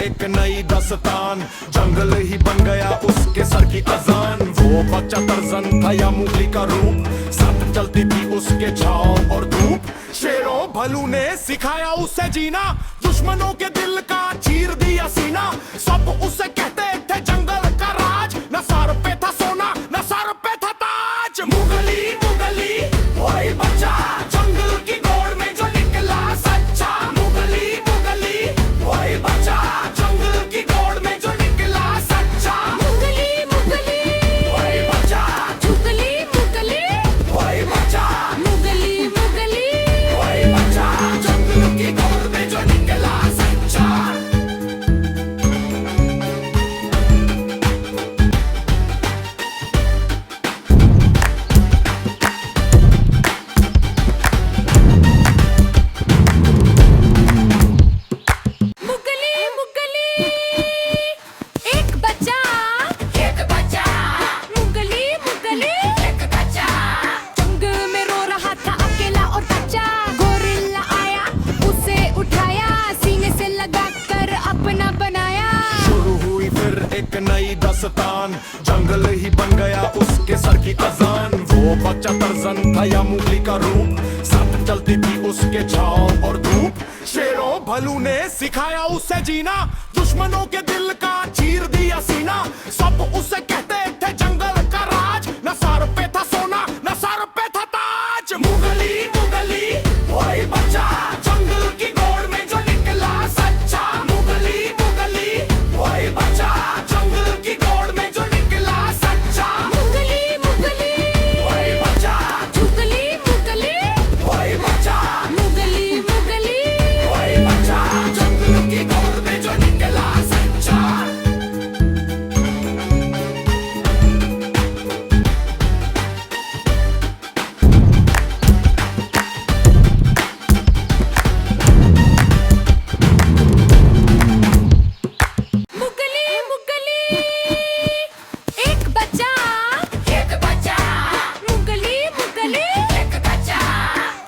एक नई दास्तान, जंगल ही बन गया उसके सर की अजान। वो बच्चा तर्जन था या मुगली का रूप, साथ चलती थी उसके छाँव और धूप। शेरों भलू ने सिखाया उसे जीना, दुश्मनों के दिल का चीर दिया सीना। सब उसे कहते थे जंगल का राज, न सर पे था सोना न सर पे था ताज। मुगली मुगली वही बच्चा, जंगल की गोड़ में जो निकला सच्चा। मुगली मुगली वही बच्चा, जंगल की गोड़ में जो निकला सच्चा। मुगली मुगली वही बच्चा, मुगली मुगली वही बच्चा, मुगली मुगली वही बच्चा, जंगल की गोड़ में जो निकला सच्चा। मुगली मुगली एक बच्चा मुगली मुगली जंगल में रो रहा था अकेला और बच्चा। गोरिल्ला आया उसे उठाया, सीने से लगा कर अपना बनाया। शुरू हुई फिर एक नई दास्तान, जंगल ही बन गया उसके सर की अजान। वो बच्चा तर्जन था या मुगली का रूप, साथ चलती थी उसके छाँव और धूप। शेरों भलू ने सिखाया उसे जीना, दुश्मनों के दिल का चीर दिया सीना। सब उसे कहते थे जंगल का राज, न सर पे था सोना न सर पे था ताज। मुगली मुगली वही बच्चा, जंगल की गोड़ में जो निकला सच्चा। मुगली मुगली वही बच्चा, जंगल की गोड़ में जो निकला सच्चा। मुगली मुगली वही बच्चा, मुगली मुगली वही बच्चा, मुगली मुगली वही बच्चा, जंगल की गोड़ में जो निकला सच्चा। मुगली मुगली एक बच्चा मुगली मुगली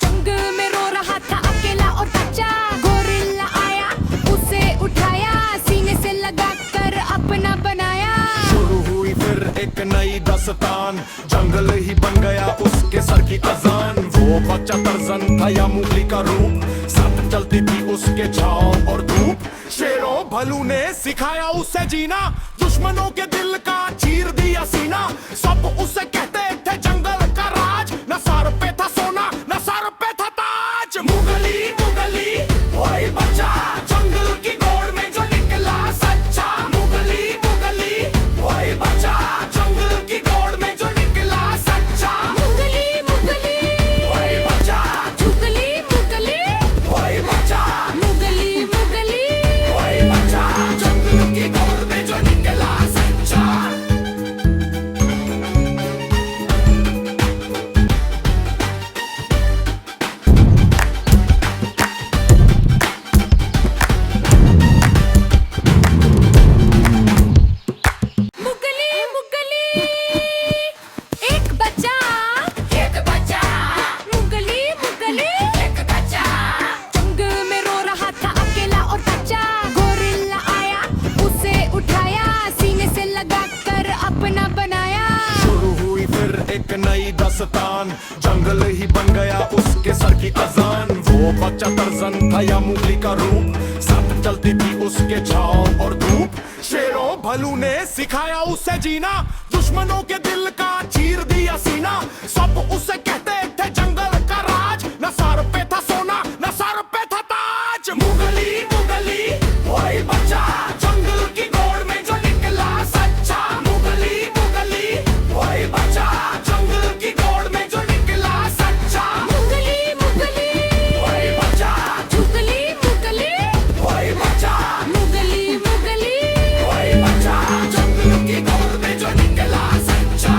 जंगल में रो रहा था अकेला और बच्चा। गोरिल्ला आया उसे उठाया, सीने से लगा कर अपना बनाया। शुरू हुई फिर एक नई दास्तान, जंगल ही बन गया उसके सर की अजान। वो बच्चा तर्जन था या मुगली का रूप, साथ चलती थी उसके छाँव और धूप। शेरों भलू ने सिखाया उसे जीना, दुश्मनों के दिल का चीर दिया सीना। सब उसे कहते थे जंगल का राज, न सर पे था सोना न सर पे था ताज। मुगली मुगली वही बच्चा, जंगल की गोड़ में जो निकला सच्चा। मुगली मुगली वही बच्चा, जंगल की गोड़ में जो निकला सच्चा। मुगली मुगली वही बच्चा, मुगली मुगली वही बच्चा, मुगली मुगली वही बच्चा, जंगल की गोड़ में जो निकला सच्चा। मुगली मुगली एक बच्चा मुगली मुगली जंगल में रो रहा था अकेला और बच्चा। गोरिल्ला आया उसे उठाया, सीने से लगा कर अपना बनाया। शुरू हुई फिर एक नई दास्तान, जंगल ही बन गया उसके सर की अजान। वो बच्चा तर्जन था या मुगली का रूप, साथ चलती थी उसके छाँव और धूप। शेरों भलू ने सिखाया उसे जीना, दुश्मनों के दिल का चीर दिया सीना। सब उसे कहते थे जंगल का राज, न सर पे था सोना न सर पे था ताज। मुगली मुगली वही बच्चा, जंगल की गोड़ में जो निकला सच्चा। मुगली मुगली वही बच्चा, जंगल की गोड़ में जो निकला सच्चा। मुगली मुगली वही बच्चा, मुगली मुगली वही बच्चा, मुगली मुगली वही बच्चा, जंगल की गोड़ में जो निकला सच्चा।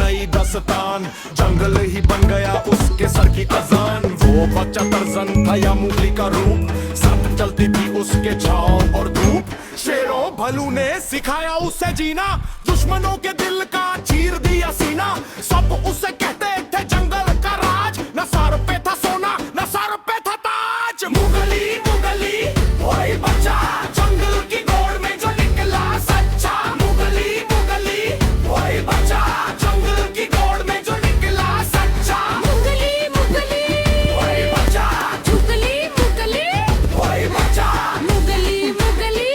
नई दास्तान, जंगल ही बन गया उसके सर की अजान। वो बच्चा तर्जन था या मुगली का रूप, साथ चलती थी उसके छाँव और धूप। शेरों भलू ने सिखाया उसे जीना, दुश्मनों के दिल का चीर दिया सीना। सब उसे कहते थे जंगल का राज, न सर पे था सोना न सर पे था ताज। मुगली मुगली वही बच्चा, जंगल की गोड़ में जो निकला सच्चा। मुगली मुगली वही बच्चा, जंगल की गोड़ में जो निकला सच्चा। मुगली मुगली वही बच्चा, मुगली मुगली वही बच्चा, मुगली मुगली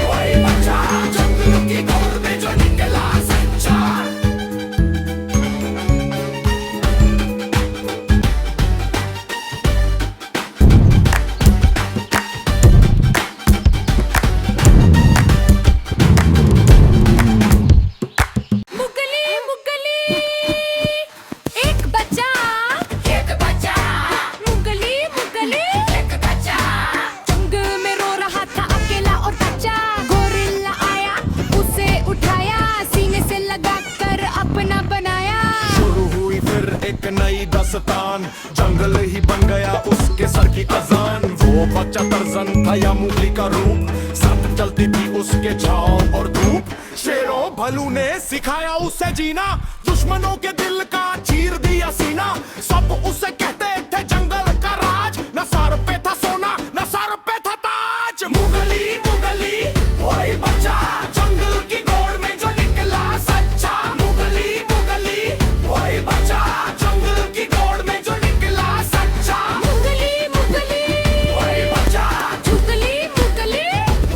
वही बच्चा, जंगल की गोड़ में जो निकला सच्चा। मुगली मुगली एक बच्चा मुगली मुगली जंगल में रो रहा था अकेला और बच्चा। गोरिल्ला आया उसे उठाया, सीने से लगा कर अपना बनाया। शुरू हुई फिर एक नई दास्तान, जंगल ही बन गया उसके सर की अजान। वो बच्चा तर्जन था या मुगली का रूप, साथ चलती थी उसके छाँव और धूप। शेरों भलू ने सिखाया उसे जीना, दुश्मनों के दिल का चीर दिया सीना। सब उसे कहते थे जंगल का राज, न सर पे था सोना न सर पे था ताज। मुगली मुगली वही बच्चा, जंगल की गोड़ में जो निकला सच्चा। मुगली मुगली वही बच्चा, जंगल की गोड़ में जो निकला सच्चा। मुगली मुगली वही बच्चा, मुगली मुगली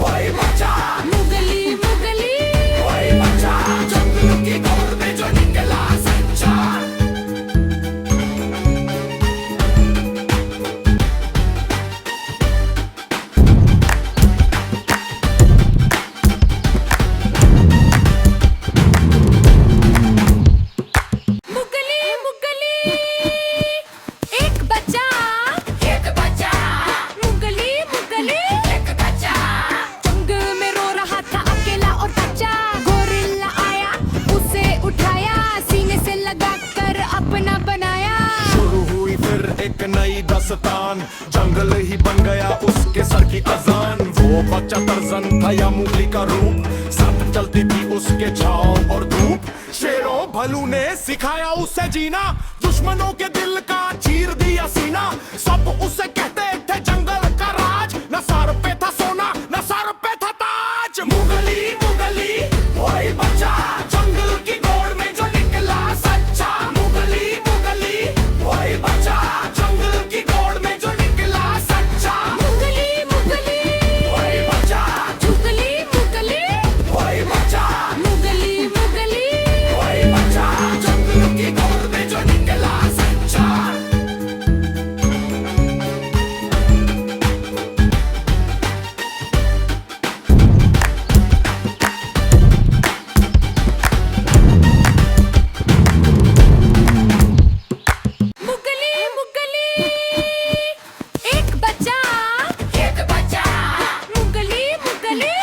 वही बच्चा, मुगली मुगली वही बच्चा, जंगल की गोड़ में जो निकला सच्चा। मुगली मुगली एक बच्चा मुगली मुगली जंगल में रो रहा था अकेला और बच्चा। गोरिल्ला आया उसे उठाया, सीने से लगा कर अपना बनाया। शुरू हुई फिर एक नई दास्तान, जंगल ही बन गया उसके सर की अजान। वो बच्चा तर्जन था या मुगली का रूप, साथ चलती थी उसके छाँव और धूप। शेरों भलू ने सिखाया उसे जीना, दुश्मनों के दिल का चीर दिया सीना। सब उसे कहते थे जंगल का राज, न सर पे था सोना न सर पे था ताज। मुगली मुगली वही बच्चा, जंगल की गोड़ में जो निकला सच्चा। मुगली मुगली वही बच्चा, जंगल की गोड़ में जो निकला सच्चा। मुगली मुगली वही बच्चा, मुगली मुगली वही बच्चा, मुगली मुगली वही बच्चा, जंगल की गोड़ में जो निकला सच्चा। मुगली मुगली एक बच्चा मुगली मुगली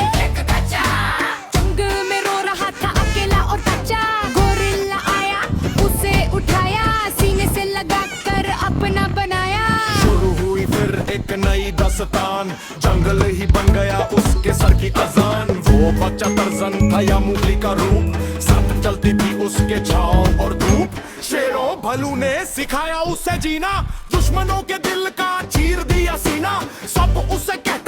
जंगल में रो रहा था अकेला और बच्चा। गोरिल्ला आया उसे उठाया, सीने से लगा कर अपना बनाया। शुरू हुई फिर एक नई दास्तान, जंगल ही बन गया उसके सर की अजान। वो बच्चा तर्जन था या मुगली का रूप, साथ चलती थी उसके छाँव और धूप। शेरों भलू ने सिखाया उसे जीना, दुश्मनों के दिल का चीर दिया सीना। सब उसे कहते